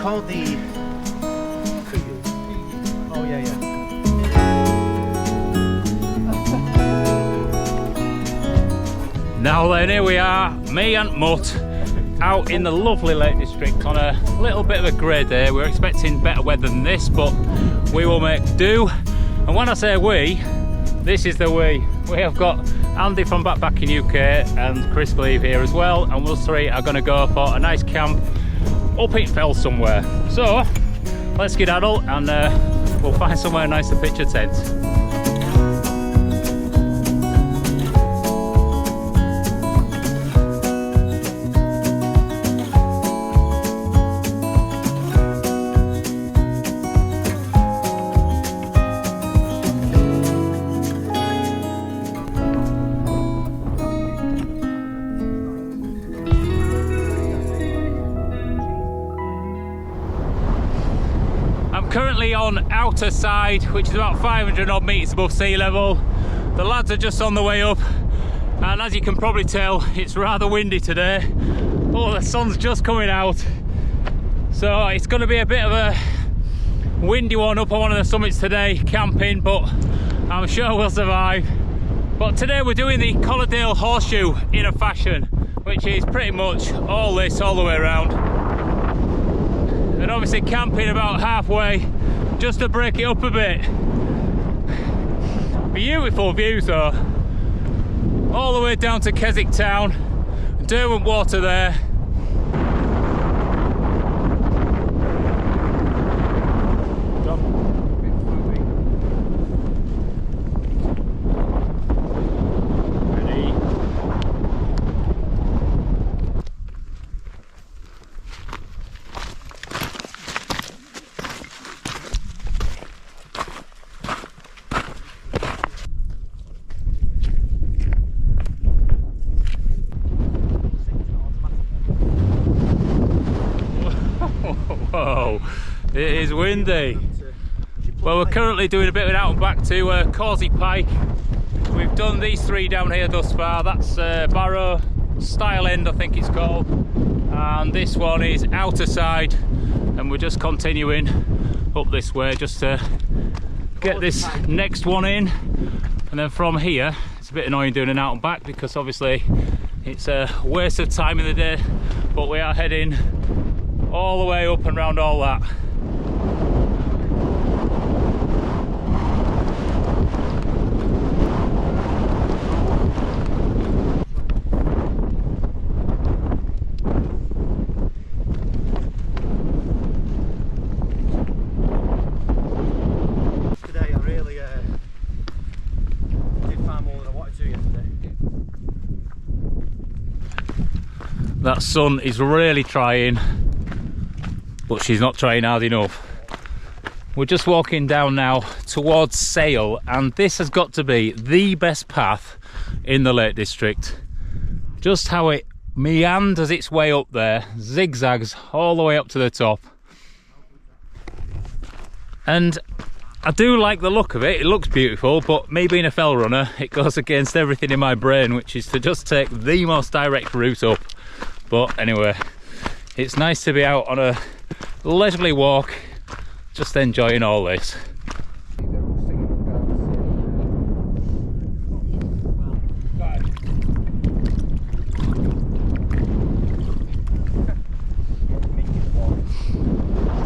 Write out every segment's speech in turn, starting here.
called the... Oh yeah, yeah. Now then, here we are, me and Mutt, out in the lovely Lake District on a little bit of a grey day. We're expecting better weather than this, but we will make do. And when I say we, this is the we. We have got Andy from back in UK and Chris Cleve here as well, and us three are going to go for a nice camp up in Fell somewhere. So let's skedaddle and we'll find somewhere nice to pitch a tent. Currently on outer side, which is about 500 odd metres above sea level. The lads are just on the way up, and as you can probably tell, it's rather windy today. Oh, the sun's just coming out, so it's going to be a bit of a windy one up on one of the summits today, camping, but I'm sure we'll survive. But today we're doing the Collardale Horseshoe in a fashion, which is pretty much all this all the way around. And obviously camping about halfway just to break it up a bit. Beautiful views though, all the way down to Keswick town, Derwent Water there. Whoa, it is windy. Well, we're currently doing a bit of an out and back to Causey Pike. We've done these three down here thus far. That's Barrow, Stile End I think it's called, and this one is outer side, and we're just continuing up this way just to get this next one in. And then from here, it's a bit annoying doing an out and back because obviously it's a waste of time in the day, but we are heading all the way up and round all that. Today I really did far more than I wanted to yesterday. That sun is really trying, but she's not trying hard enough. We're just walking down now towards Sale, and this has got to be the best path in the Lake District. Just how it meanders its way up there, zigzags all the way up to the top. And I do like the look of it, it looks beautiful, but me being a fell runner, it goes against everything in my brain, which is to just take the most direct route up. But anyway, it's nice to be out on a leisurely walk, just enjoying all this.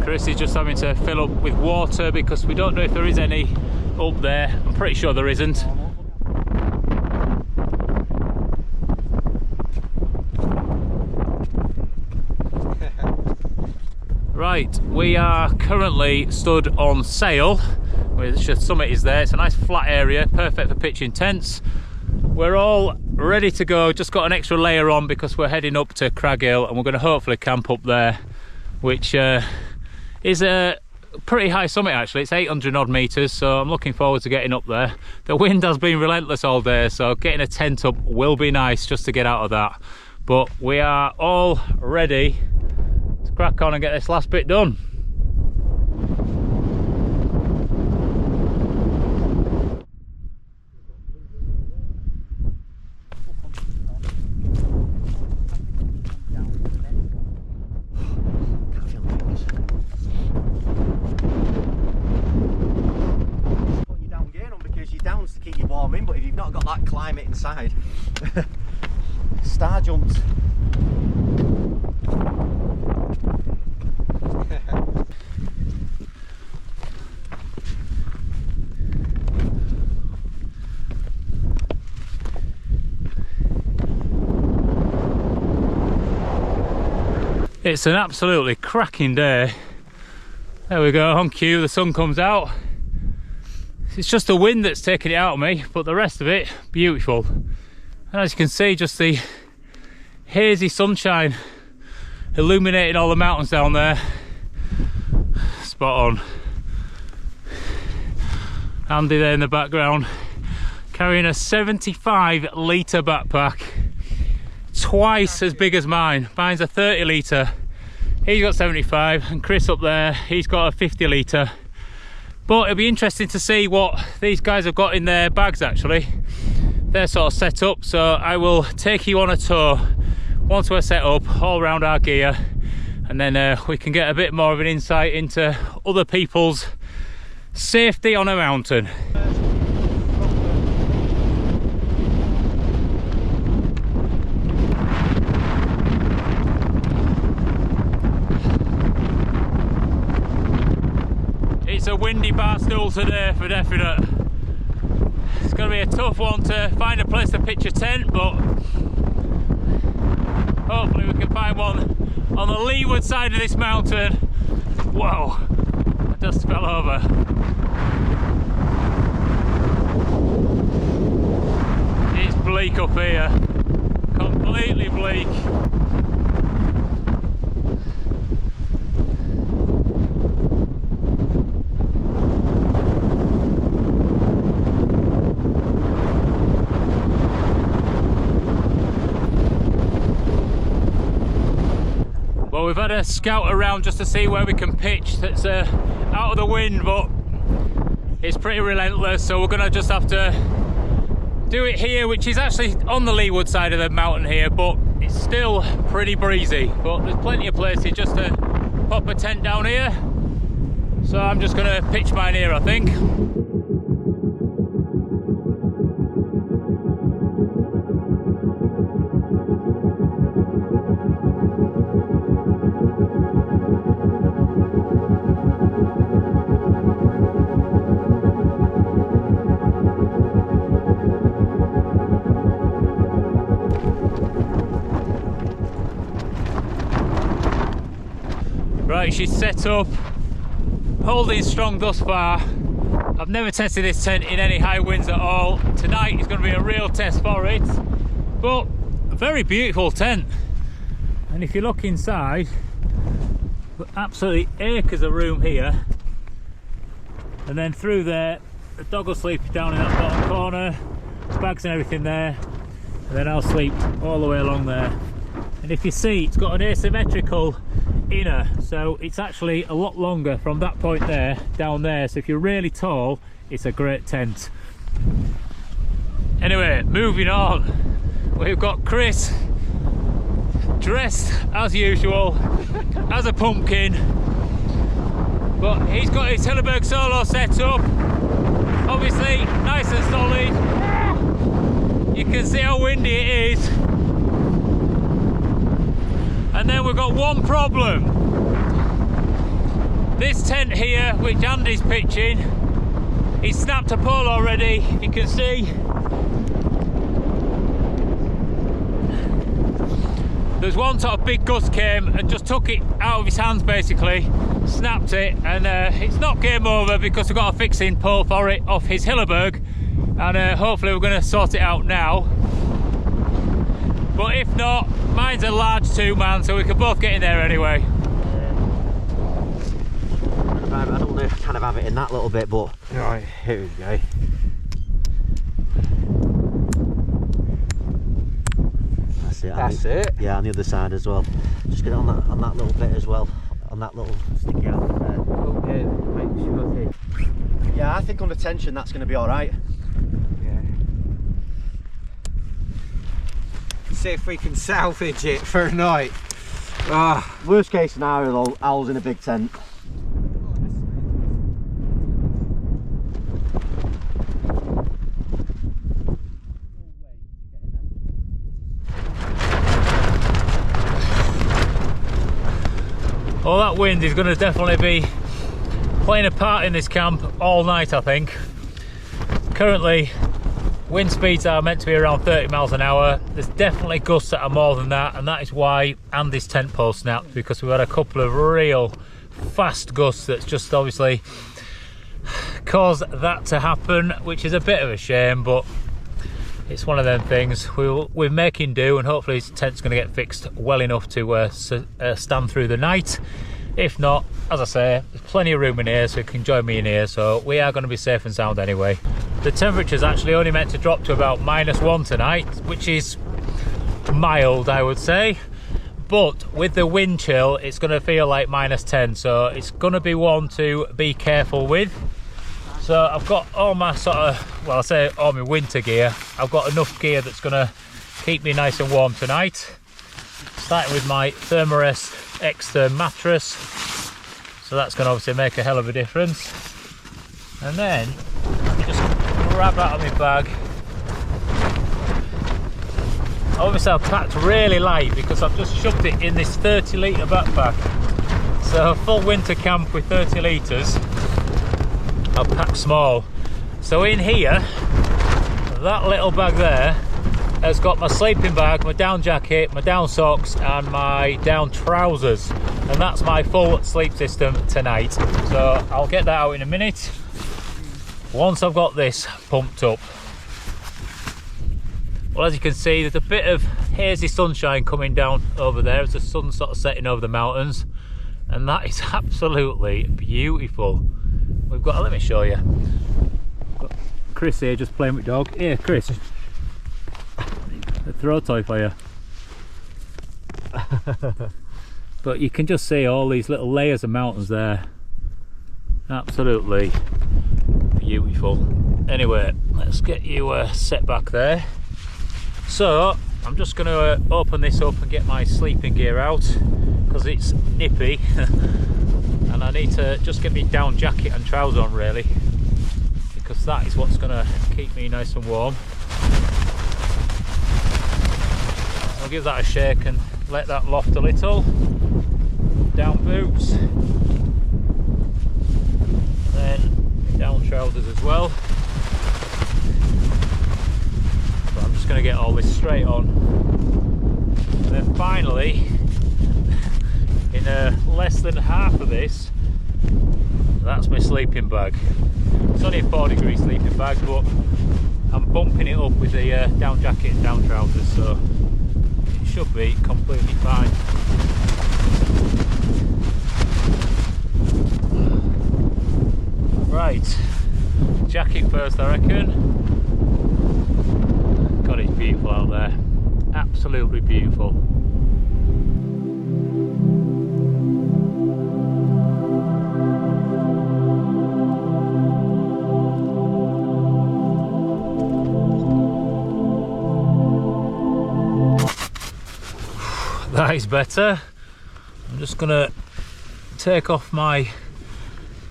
Chris is just having to fill up with water because we don't know if there is any up there. I'm pretty sure there isn't. Right, we are currently stood on Sale, where the summit is there. It's a nice flat area, perfect for pitching tents. We're all ready to go, just got an extra layer on because we're heading up to CRAG and we're going to hopefully camp up there, which is a pretty high summit actually. It's 800 odd metres, so I'm looking forward to getting up there. The wind has been relentless all day, so getting a tent up will be nice just to get out of that. But we are all ready to crack on and get this last bit done. star jumps. It's an absolutely cracking day. There we go, on cue, the sun comes out. It's just the wind that's taking it out of me, but the rest of it, beautiful. And as you can see, just the hazy sunshine illuminating all the mountains down there. Spot on. Andy there in the background, carrying a 75-litre backpack. Twice as big as mine. Mine's a 30-litre. He's got 75, and Chris up there, he's got a 50-litre. But it'll be interesting to see what these guys have got in their bags actually. They're sort of set up, so I will take you on a tour once we're set up all around our gear, and then we can get a bit more of an insight into other people's safety on a mountain. It's a windy bar stool today for definite. It's going to be a tough one to find a place to pitch a tent, but hopefully we can find one on the leeward side of this mountain. Whoa, I just fell over. It's bleak up here, completely bleak. Well, we've had a scout around just to see where we can pitch that's out of the wind, but it's pretty relentless, so we're gonna just have to do it here, which is actually on the leeward side of the mountain here, but it's still pretty breezy. But there's plenty of places just to pop a tent down here, so I'm just gonna pitch mine here, I think. Right, she's set up, holding strong thus far. I've never tested this tent in any high winds at all. Tonight is going to be a real test for it, but a very beautiful tent. And if you look inside, absolutely acres of room here. And then through there, the dog will sleep down in that bottom corner, bags and everything there, and then I'll sleep all the way along there. And if you see, it's got an asymmetrical inner, so it's actually a lot longer from that point there down there, so if you're really tall, it's a great tent. Anyway, moving on, we've got Chris dressed as usual as a pumpkin, but he's got his Hilleberg Solo set up, obviously nice and solid. You can see how windy it is. And then we've got one problem. This tent here, which Andy's pitching, he's snapped a pole already, you can see. There's one sort of big gust came and just took it out of his hands basically, snapped it, and it's not game over because we've got a fixing pole for it off his Hilleberg, and hopefully we're going to sort it out now. But if not, mine's a large 2-man, so we can both get in there anyway. Right, I don't know if I kind of have it in that little bit, but right, here we go. That's it. That's it. Yeah, on the other side as well. Just get it on that little bit as well, on that little sticky out there. Okay, make sure. Yeah, I think under tension that's going to be all right. See if we can salvage it for a night. Worst case scenario though, Al's in a big tent. Well, that wind is going to definitely be playing a part in this camp all night, I think. Currently, wind speeds are meant to be around 30 miles an hour. There's definitely gusts that are more than that, and that is why Andy's tent pole snapped, because we've had a couple of real fast gusts that's just obviously caused that to happen, which is a bit of a shame, but it's one of them things. We're making do, and hopefully his tent's going to get fixed well enough to stand through the night. If not, as I say, there's plenty of room in here, so you can join me in here, so we are going to be safe and sound anyway. The temperature's actually only meant to drop to about -1 tonight, which is mild, I would say, but with the wind chill it's going to feel like -10, so it's going to be one to be careful with. So I've got all my sort of, well, I say all my winter gear. I've got enough gear that's going to keep me nice and warm tonight, starting with my Thermarest X-Therm mattress, so that's going to obviously make a hell of a difference. And then let me just grab out of my bag. Obviously I've packed really light because I've just shoved it in this 30 litre backpack, so a full winter camp with 30 litres I've packed small. So in here, that little bag there has got my sleeping bag, my down jacket, my down socks and my down trousers, and that's my full sleep system tonight. So I'll get that out in a minute once I've got this pumped up. Well, as you can see, there's a bit of hazy sunshine coming down over there as the sun's sort of setting over the mountains, and that is absolutely beautiful. We've got, let me show you, got Chris here just playing with dog. Here Chris, a throw toy for you. But you can just see all these little layers of mountains there. Absolutely beautiful. Anyway, let's get you set back there. So I'm just going to open this up and get my sleeping gear out because it's nippy and I need to just get me down jacket and trousers on really, because that is what's going to keep me nice and warm. I'll give that a shake and let that loft a little. Down boots, then down trousers as well. So I'm just going to get all this straight on, and then finally, in less than half of this, that's my sleeping bag. It's only a 4-degree sleeping bag, but I'm bumping it up with the down jacket and down trousers, so it should be completely fine. Right, jacket first I reckon. God, it's beautiful out there, absolutely beautiful. That is better. I'm just gonna take off my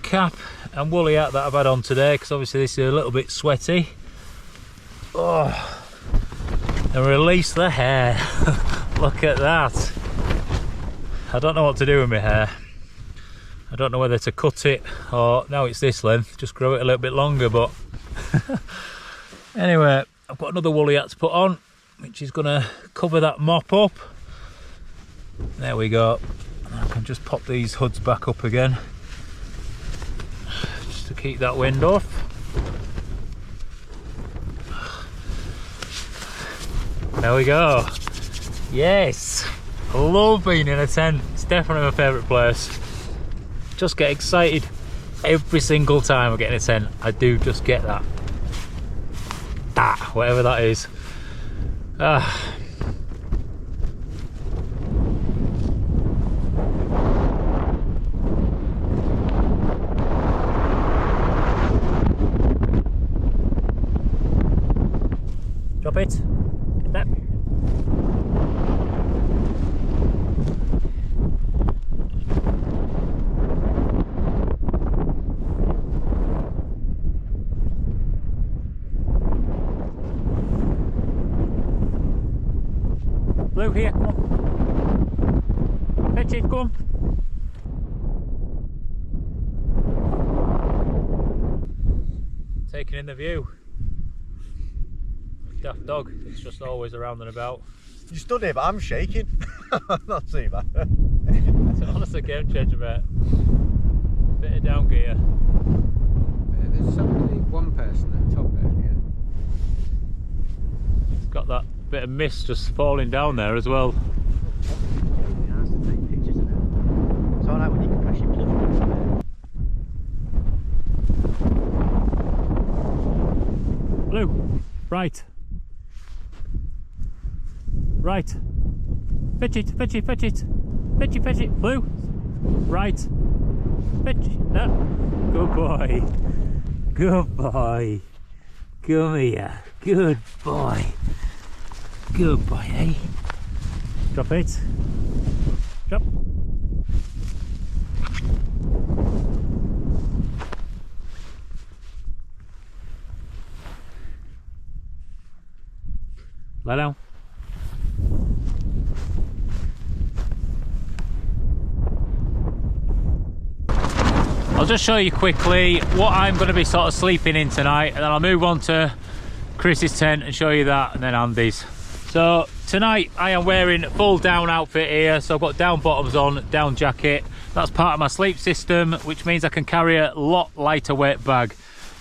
cap and woolly hat that I've had on today, because obviously this is a little bit sweaty. Oh, and release the hair. Look at that. I don't know what to do with my hair. I don't know whether to cut it or, now it's this length, just grow it a little bit longer, but anyway, I've got another woolly hat to put on, which is gonna cover that mop up. There we go. I can just pop these hoods back up again just to keep that wind off. There we go. Yes, I love being in a tent. It's definitely my favourite place. Just get excited every single time I get in a tent. I do just get that. Whatever that is. Drop it. That. Blue here, come on. Fetch it, come on. taking in the view. Daft dog, it's just always around and about. You stood here, but I'm shaking. Not too bad. It's honestly a game changer, mate. Bit of down gear. There's somebody, one person at the top there, yeah. It's got that bit of mist just falling down there as well. It's alright when you can press your Pullover. Blue, right. Right. Fetch it, fetch it, fetch it. Fetch it, fetch it. Blue. Right. Fetch it. No. Good boy. Good boy. Come here. Good boy. Good boy, eh? Drop it. Drop. Lie down. I'll just show you quickly what I'm going to be sort of sleeping in tonight, and then I'll move on to Chris's tent and show you that, and then Andy's. So tonight I am wearing full down outfit here, so I've got down bottoms on, down jacket. That's part of my sleep system, which means I can carry a lot lighter weight bag.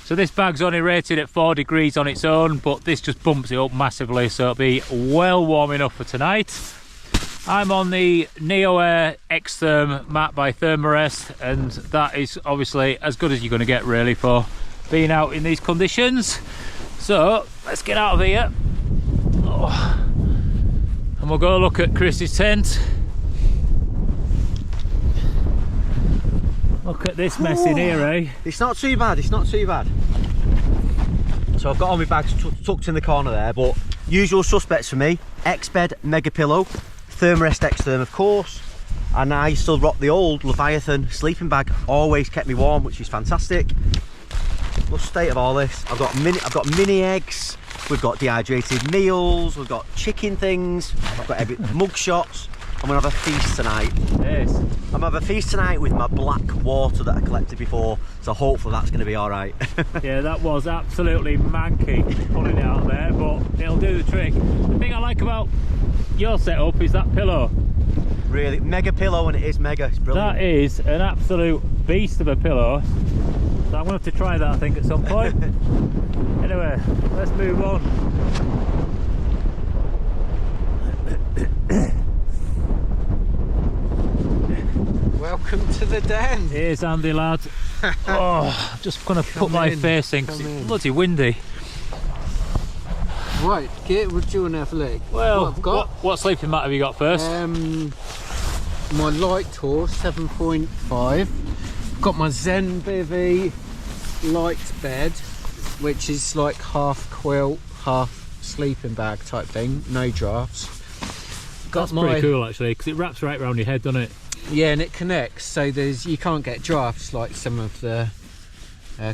So this bag's only rated at 4 degrees on its own, but this just bumps it up massively, so it'll be well warm enough for tonight. I'm on the Neo Air X-Therm mat by Thermarest, and that is obviously as good as you're going to get really for being out in these conditions. So let's get out of here. Oh. And we'll go look at Chris's tent. Look at this mess in here, eh? It's not too bad, it's not too bad. So I've got all my bags tucked in the corner there, but usual suspects for me: X-Bed Mega Pillow, Thermarest X-Therm of course, and I still rock the old Leviathan sleeping bag. Always kept me warm, which is fantastic. Look state of all this. I've got mini eggs, we've got dehydrated meals, we've got chicken things, I've got every mug shots. I'm gonna have a feast tonight. Yes. I'm gonna have a feast tonight with my black water that I collected before, so hopefully that's gonna be all right. Yeah, that was absolutely manky pulling it out there, but it'll do the trick. The thing I like about your setup is that pillow. Really, mega pillow, and it is mega. It's brilliant. That is an absolute beast of a pillow. So I'm gonna have to try that, I think, at some point. Anyway, let's move on. Welcome to the den. Here's Andy, lad. Oh, I'm just gonna put my face in because it's bloody windy. Right, Kit, what do you want to have a look? Well, what I've got? What sleeping mat have you got first? My light horse 7.5. Got my Zen Bivy light bed, which is like half quilt, half sleeping bag type thing. No drafts. That's pretty cool actually, because it wraps right around your head, doesn't it? Yeah, and it connects, so you can't get drafts like some of the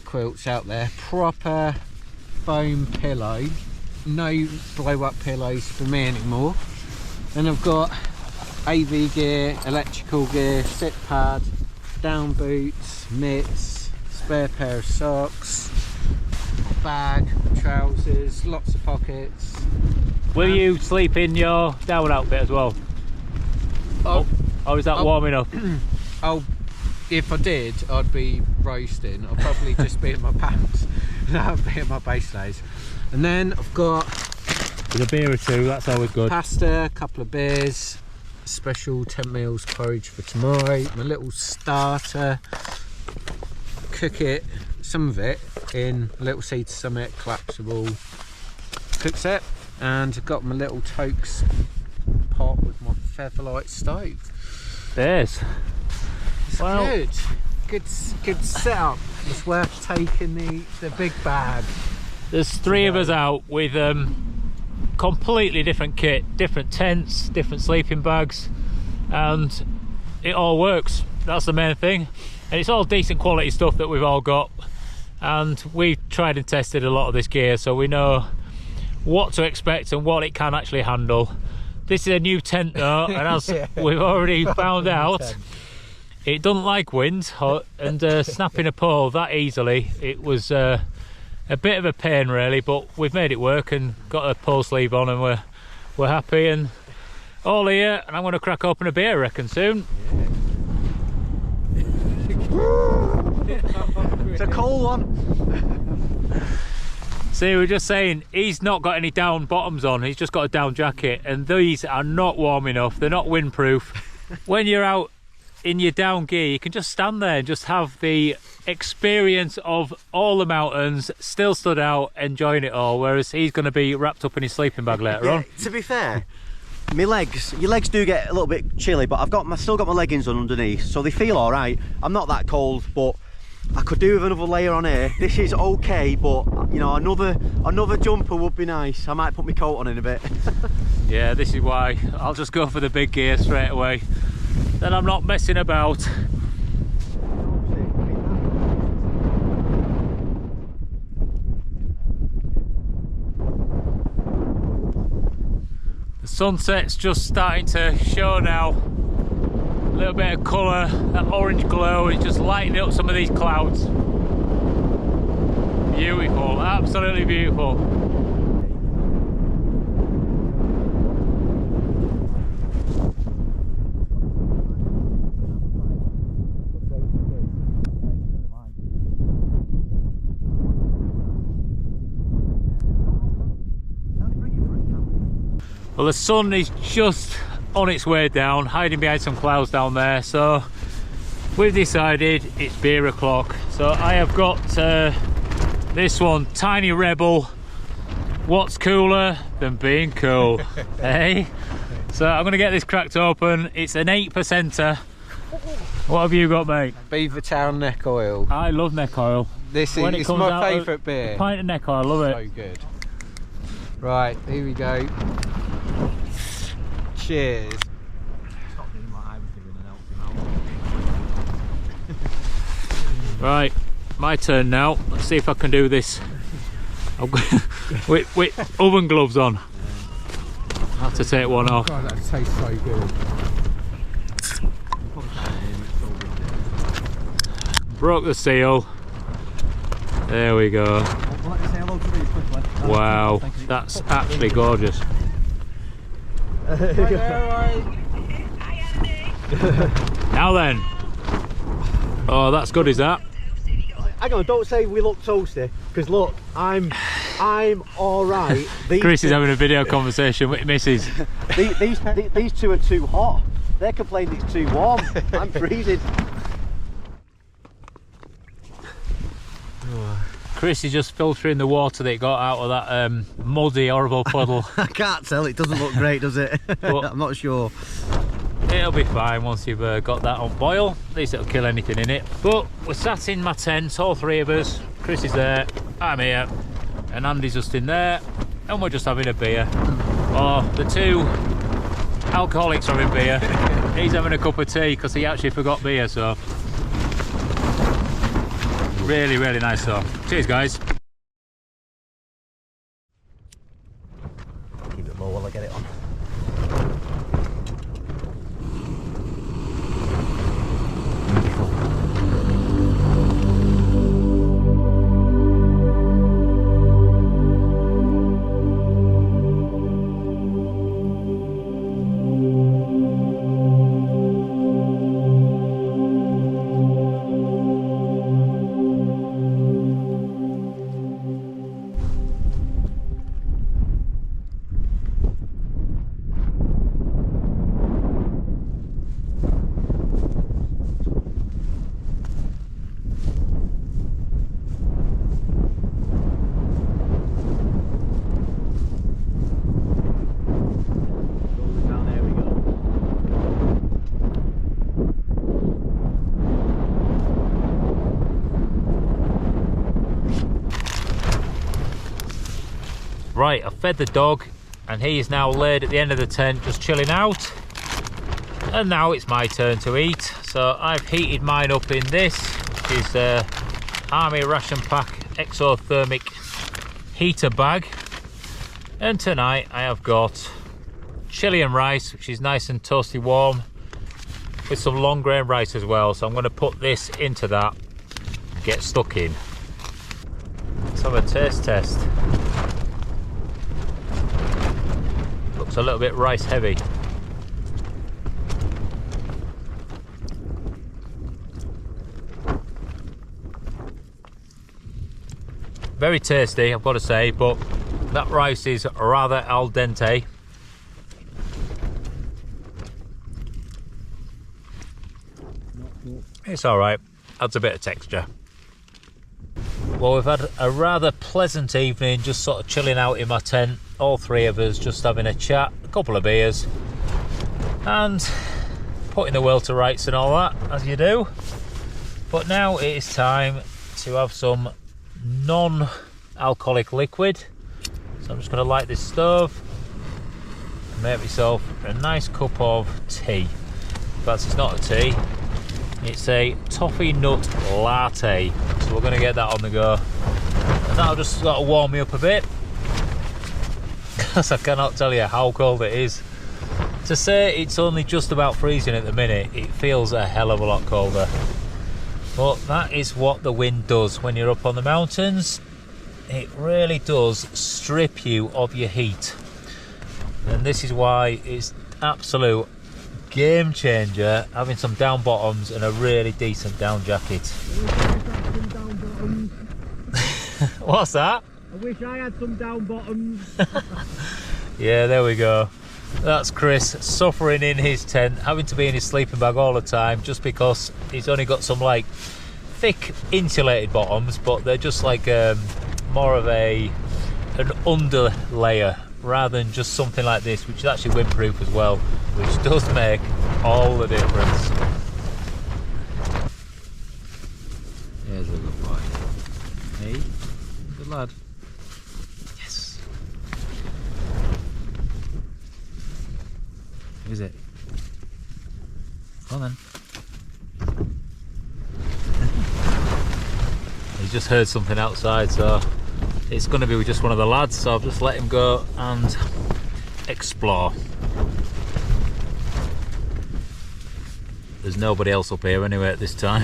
quilts out there. Proper foam pillow, no blow up pillows for me anymore. Then I've got AV gear, electrical gear, sit pad, down boots, mitts, spare pair of socks, bag, trousers, lots of pockets. Will you sleep in your down outfit as well? Or is that warm enough? If I did, I'd be roasting. I'd probably just be in my pants. That would be in my base layers. And then I've got with a beer or two, that's always good. Pasta, a couple of beers, special 10 meals porridge for tomorrow, my little starter, cook it, some of it in a little Sea to Summit collapsible cook set, and I've got my little Tokes pot with my Featherlight stove. There's. It's well, good setup. It's worth taking the big bag. There's three of us out with completely different kit, different tents, different sleeping bags, and it all works. That's the main thing, and it's all decent quality stuff that we've all got, and we've tried and tested a lot of this gear, so we know what to expect and what it can actually handle. This is a new tent though, and as we've already found out, it doesn't like wind and snapping a pole that easily. It was a bit of a pain really, but we've made it work and got a pull sleeve on, and we're happy and all here. And I'm going to crack open a beer, I reckon, soon. It's a cold one. See, we're just saying, he's not got any down bottoms on, he's just got a down jacket, and these are not warm enough, they're not windproof. When you're out in your down gear, you can just stand there and just have the experience of all the mountains, still stood out, enjoying it all, whereas he's going to be wrapped up in his sleeping bag later on. To be fair, your legs do get a little bit chilly, but I've still got my leggings on underneath, so they feel all right. I'm not that cold, but I could do with another layer on here. This is okay, but you know, another jumper would be nice. I might put my coat on in a bit. Yeah, this is why I'll just go for the big gear straight away. Then I'm not messing about. The sunset's just starting to show now. A little bit of colour, that orange glow is just lighting up some of these clouds. Beautiful, absolutely beautiful. Well, the sun is just on its way down, hiding behind some clouds down there, so we've decided it's beer o'clock. So I have got this one, Tiny Rebel. What's cooler than being cool? Hey, so I'm going to get this cracked open. It's an 8%er. What have you got, mate? Beavertown neck oil. I love neck oil. This is it's my favourite beer. Pint of neck oil, I love it. So good. Right, here we go. Cheers. Right, my turn now. Let's see if I can do this with oven gloves on. I have to take one off. God, that tastes so good. Broke the seal. There we go. Wow, that's actually gorgeous. Now then. Oh, that's good, is that? Hang on, don't say we look toasty, because look, I'm all right. Chris is having a video conversation with Mrs. These two are too hot. They're complaining it's too warm. I'm freezing. Chris is just filtering the water that he got out of that muddy, horrible puddle. I can't tell. It doesn't look great, does it? But I'm not sure. It'll be fine once you've got that on boil. At least it'll kill anything in it. But we're sat in my tent, all three of us. Chris is there, I'm here, and Andy's just in there, and we're just having a beer. Oh, the two alcoholics are having beer. He's having a cup of tea because he actually forgot beer, so really, really nice. So cheers, guys. Keep it low while I get it on. Right, I've fed the dog and he is now laid at the end of the tent just chilling out, and now it's my turn to eat. So I've heated mine up in this, which is Army Ration Pack exothermic heater bag, and tonight I have got Chilean rice, which is nice and toasty warm, with some long grain rice as well. So I'm going to put this into that, get stuck in. Let's have a taste test. Looks a little bit rice heavy. Very tasty, I've got to say, but that rice is rather al dente. It's alright, adds a bit of texture. Well, we've had a rather pleasant evening, just sort of chilling out in my tent, all three of us just having a chat, a couple of beers, and putting the world to rights and all that, as you do. But now it is time to have some non-alcoholic liquid. So I'm just going to light this stove and make myself a nice cup of tea. In fact, it's not a tea, it's a toffee nut latte. So we're going to get that on the go. And that'll just sort of warm me up a bit, because I cannot tell you how cold it is. To say it's only just about freezing at the minute, it feels a hell of a lot colder. But that is what the wind does when you're up on the mountains. It really does strip you of your heat. And this is why it's absolute game changer having some down bottoms and a really decent down jacket. What's that? I wish I had some down bottoms. Yeah, there we go. That's Chris suffering in his tent, having to be in his sleeping bag all the time just because he's only got some like thick insulated bottoms, but they're just like more of an under layer rather than just something like this, which is actually windproof as well, which does make all the difference. There's a good boy. Hey, good lad. Yes. Who is it? Come on then. He's just heard something outside, so it's going to be just one of the lads, so I've just let him go and explore. There's nobody else up here anyway at this time.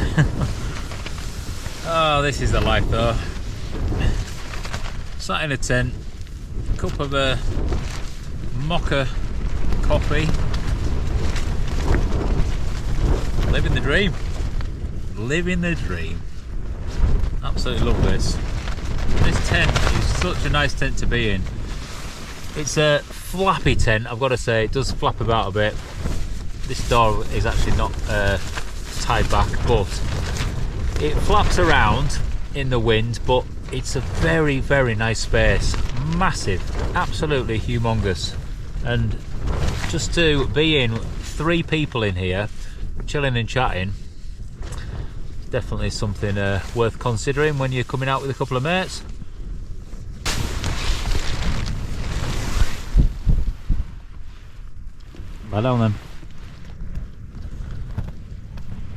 Oh, this is the life though. Sat in a tent, cup of mocha coffee. Living the dream. Living the dream. Absolutely love this. This tent is such a nice tent to be in. It's a flappy tent, I've got to say. It does flap about a bit. This door is actually not tied back, but it flaps around in the wind, but it's a very, very nice space. Massive, absolutely humongous. And just to be in 3 people in here, chilling and chatting, definitely something worth considering when you're coming out with a couple of mates. Lie down then.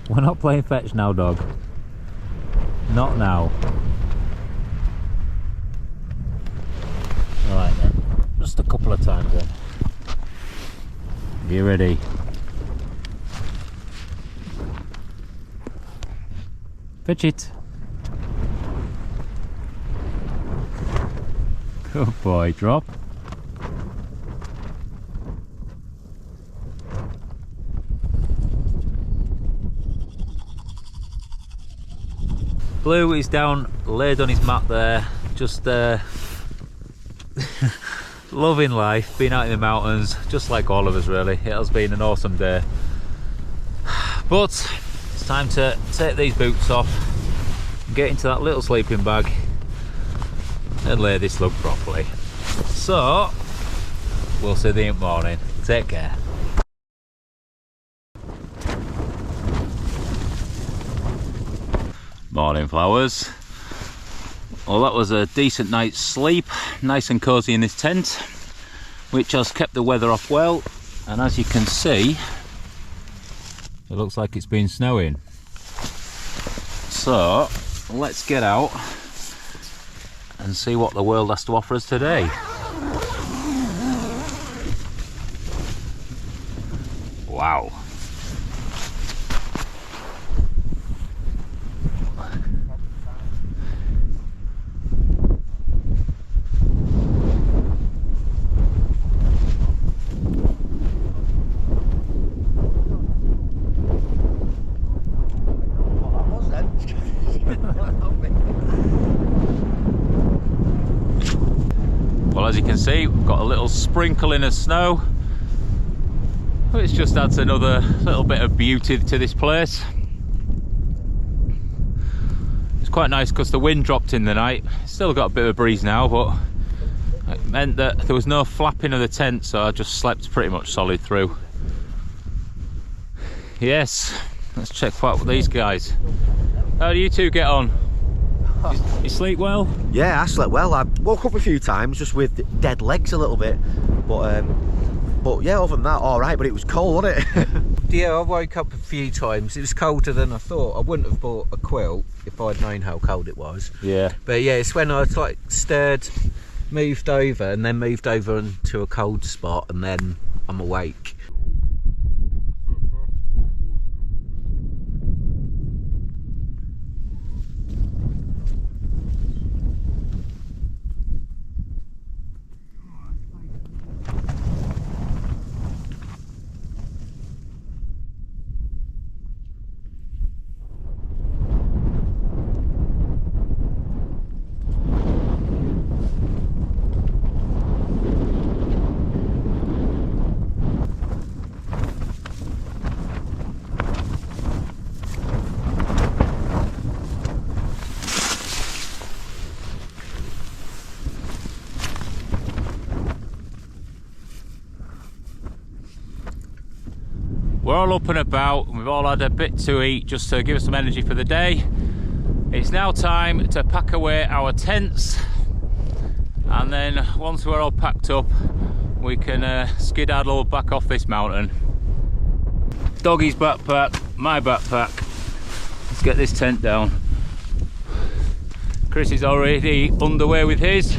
We're not playing fetch now, dog. Not now. Alright then, just a couple of times then. You ready? Fetch it. Good boy, drop. Blue is down, laid on his mat there, just loving life, being out in the mountains, just like all of us really. It has been an awesome day. But it's time to take these boots off, get into that little sleeping bag and lay this lug properly. So, we'll see you in the morning. Take care. Morning, flowers. Well, that was a decent night's sleep, nice and cosy in this tent, which has kept the weather off well, and as you can see, it looks like it's been snowing. So let's get out and see what the world has to offer us today. Wow. see, we've got a little sprinkling of snow, which just adds another little bit of beauty to this place. It's quite nice because the wind dropped in the night. Still got a bit of a breeze now, but it meant that there was no flapping of the tent, so I just slept pretty much solid through. Yes, let's check out with these guys. How do you two get on? You sleep well? Yeah, I slept well. I woke up a few times just with dead legs a little bit, but yeah, other than that, all right. But it was cold, wasn't it? Yeah, I woke up a few times. It was colder than I thought. I wouldn't have bought a quilt if I'd known how cold it was. Yeah. But yeah, it's when I like stirred, moved over, and then moved over into a cold spot, and then I'm awake. We're all up and about, and we've all had a bit to eat just to give us some energy for the day. It's now time to pack away our tents, and then once we're all packed up, we can skedaddle back off this mountain. Doggy's backpack, my backpack. Let's get this tent down. Chris is already underway with his.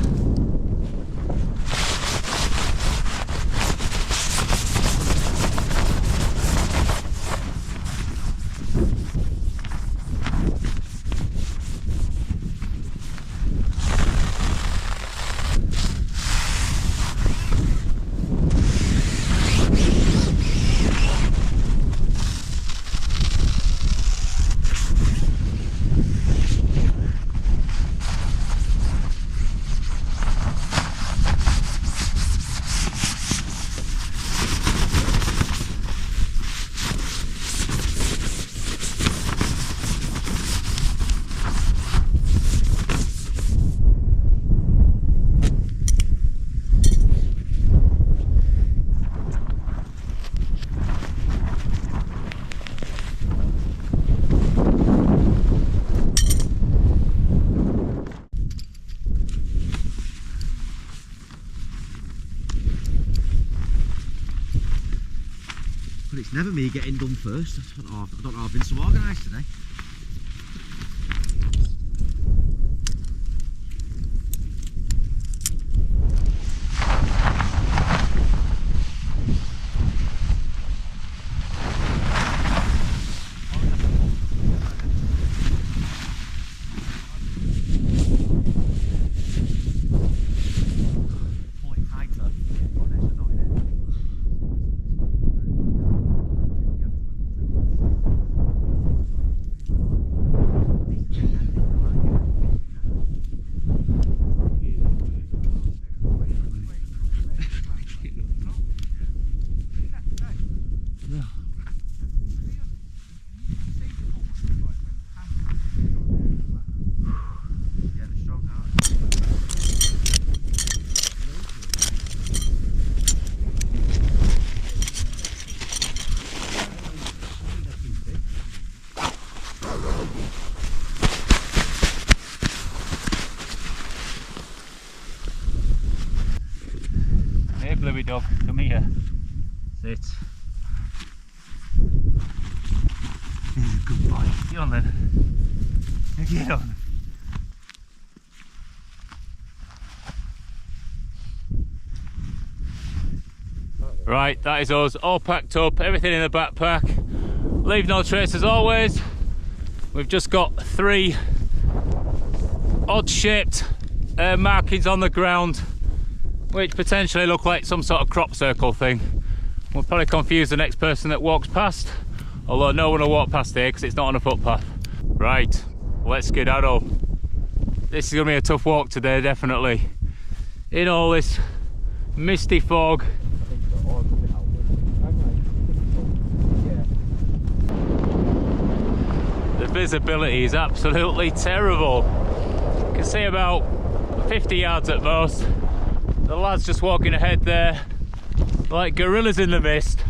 But it's never me getting done first. I don't know, I've been so organised today. Bluey dog, come here. Sit. Good boy. Get on then. Get on. Right, that is us all packed up, everything in the backpack. Leave no trace as always. We've just got 3 odd shaped markings on the ground, which potentially look like some sort of crop circle thing. We'll probably confuse the next person that walks past, although no one will walk past here because it's not on a footpath. Right, let's skedaddle. This is going to be a tough walk today, definitely. In all this misty fog. The visibility is absolutely terrible. You can see about 50 yards at most. The lads just walking ahead there like gorillas in the mist.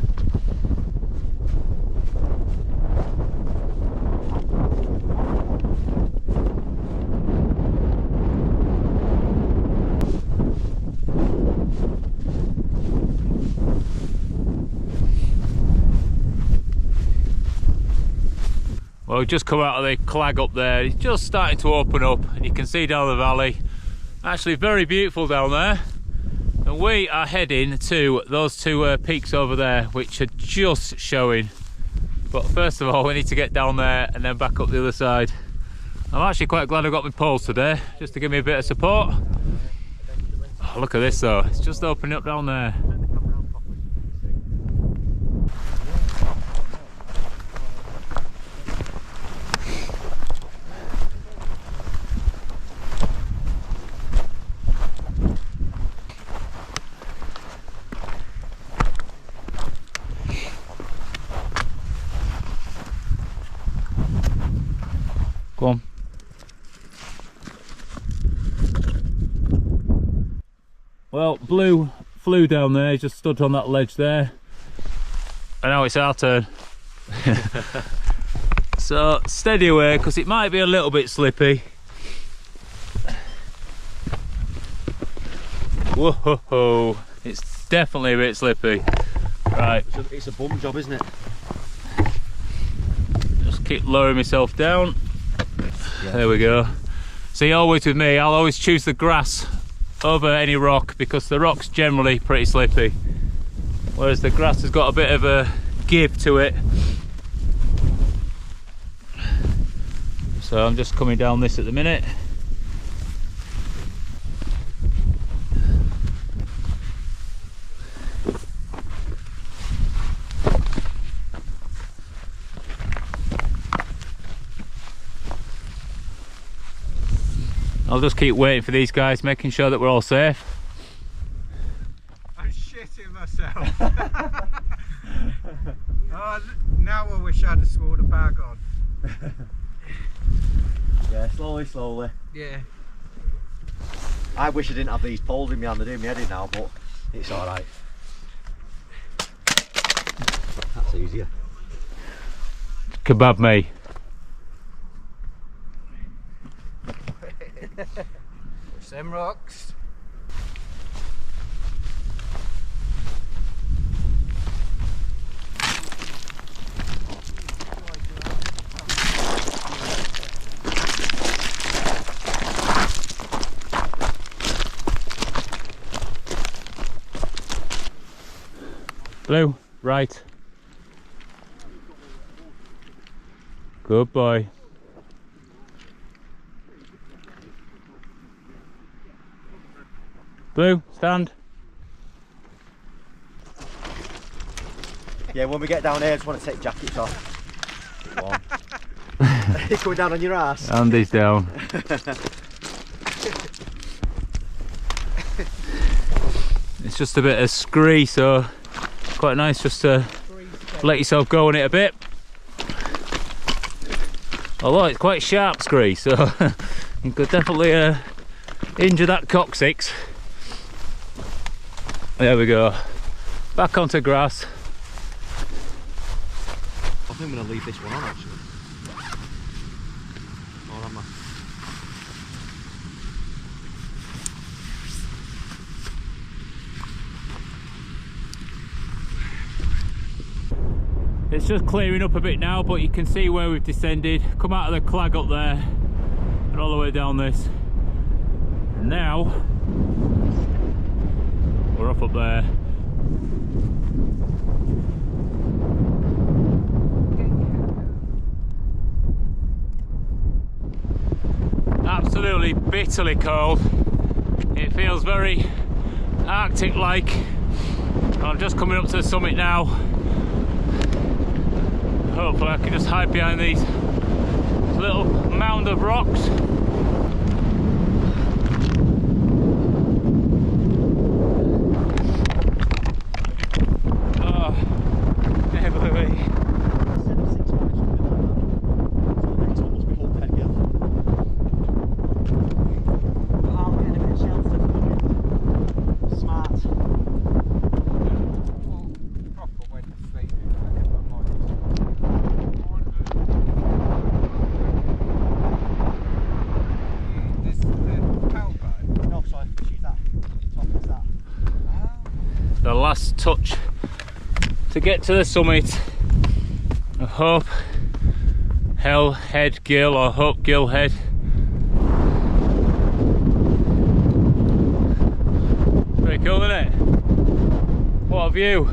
Well, we've just come out of the CRAG up there. It's just starting to open up and you can see down the valley. Actually very beautiful down there. And we are heading to those two peaks over there, which are just showing. But first of all, we need to get down there and then back up the other side. I'm actually quite glad I got my poles today, just to give me a bit of support. Oh, look at this though, it's just opening up down there. Go on. Well, Blue flew down there, just stood on that ledge there. And now it's our turn. So steady away, because it might be a little bit slippy. Whoa, it's definitely a bit slippy. Right. It's a bum job, isn't it? Just keep lowering myself down. Yeah. There we go. See, always with me, I'll always choose the grass over any rock because the rock's generally pretty slippy, whereas the grass has got a bit of a give to it. So I'm just coming down this at the minute. I'll just keep waiting for these guys, making sure that we're all safe. I'm shitting myself. Oh, now I wish I'd have swore the bag on. Yeah, slowly. Yeah. I wish I didn't have these poles in my hand, they're doing me head in now, but it's alright. That's easier. Kebab me. Push them rocks. Blue, right. Good boy. Blue, stand. Yeah, when we get down here, I just want to take jackets off. Go on. You're coming down on your ass. Andy's down. It's just a bit of scree, so quite nice just to let yourself go on it a bit. Although it's quite sharp scree, so you could definitely injure that coccyx. There we go. Back onto grass. I think I'm going to leave this one on actually. Or am I? It's just clearing up a bit now, but you can see where we've descended. Come out of the CRAG up there and all the way down this. And now we're up there. Absolutely bitterly cold. It feels very Arctic like. I'm just coming up to the summit now. Hopefully I can just hide behind these little mound of rocks. last touch to get to the summit of Hope Hell Head Gill, or Hope Gill Head. Pretty cool, isn't it? What a view.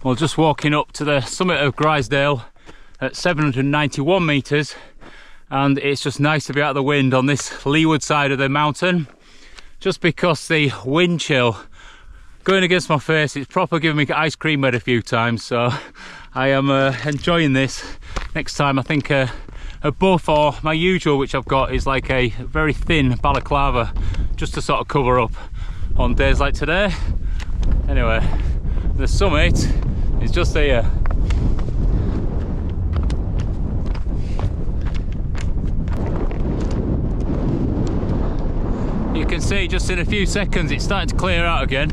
Well, just walking up to the summit of Grisdale at 791 metres, and it's just nice to be out of the wind on this leeward side of the mountain, just because the wind chill going against my face, it's proper giving me ice cream wet a few times, so I am enjoying this. Next time I think a buff, or my usual which I've got, is like a very thin balaclava just to sort of cover up on days like today. Anyway, the summit is just here. You can see just in a few seconds it's starting to clear out again,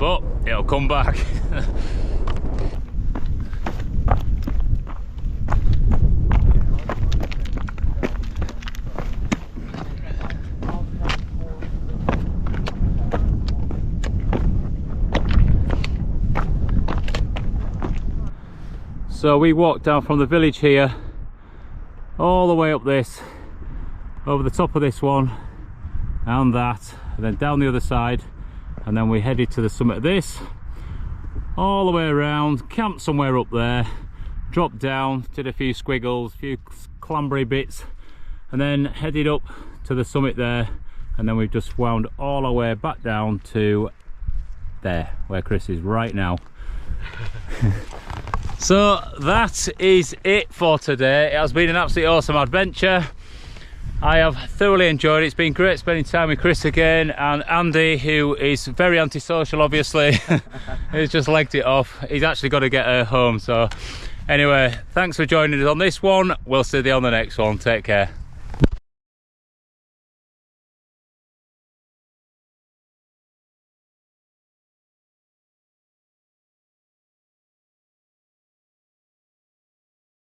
but it'll come back. So we walked down from the village here all the way up this, over the top of this one and that, and then down the other side, and then we headed to the summit of this, all the way around, camped somewhere up there, dropped down, did a few squiggles, a few clambery bits, and then headed up to the summit there, and then we've just wound all our way back down to there where Chris is right now. So that is it for today. It has been an absolutely awesome adventure. I have thoroughly enjoyed it. It's been great spending time with Chris again, and Andy, who is very antisocial obviously, he's just legged it off. He's actually got to get her home. So anyway, thanks for joining us on this one. We'll see you on the next one. Take care.